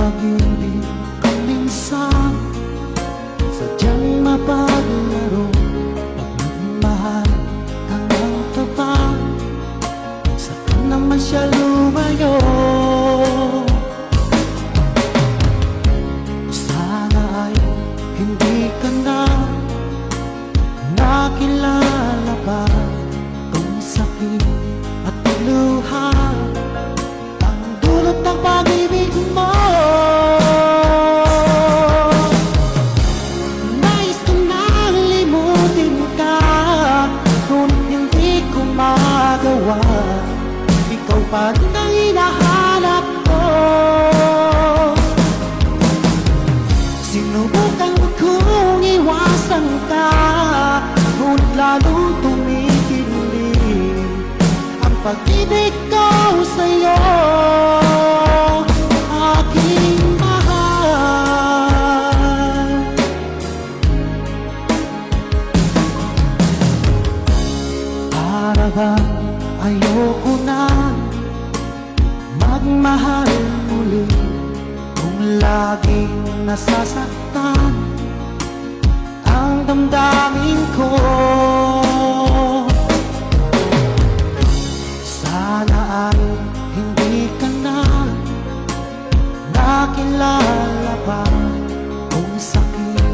pag-ibig ang minsan sadyang mapaglaro. Pagmamahal ka ng tapat, saka naman siya lumayo. Sana ay hindi ka na nakilala pa kung sakit at luha ang dulot ng pag-ibig mo. Nais ko nang limutin ka, ngunit hindi ko magawa. Ikaw pa rin ang hinahanap ko. Sinubukan kong iwasan ka, ngunit lalong tumitindi ang pag-ibig ko sa'yo, aking mahal. Para bang ayoko na magmahal muli kung laging nasasaktan ang damdamin ko. Sana ay hindi ka na nakilala pa kung sakit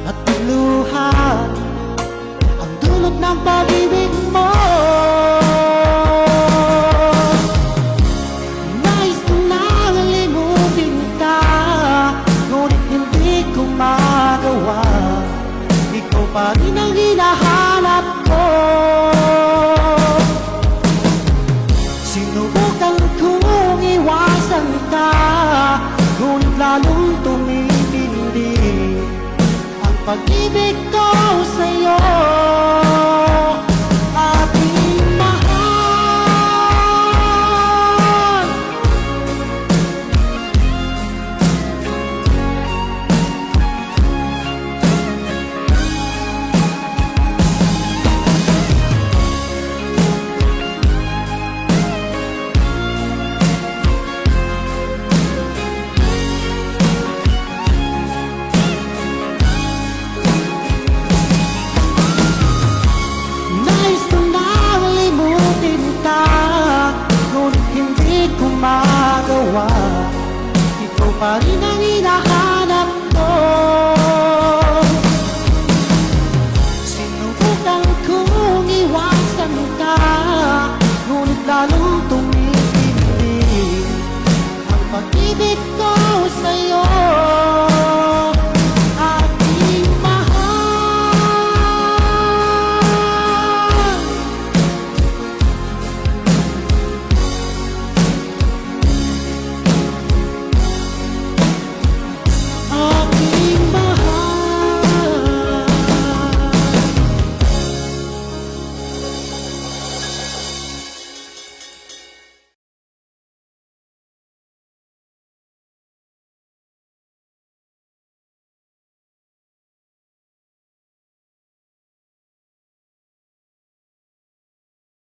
at luha ang dulot ng pag-ibig mo. Nais ko nang limutin ka, ngunit hindi ko magawa. Ikaw pa rin ang hinahanap ko. Sinubukan kong iwasan ka, ngunit lalong tumitindi ang pag-ibig ko sa'yo, aking mahal. Nais ko nang limutin ka, ngunit hindi ko magawa. Ikaw pa rin ang hinahanap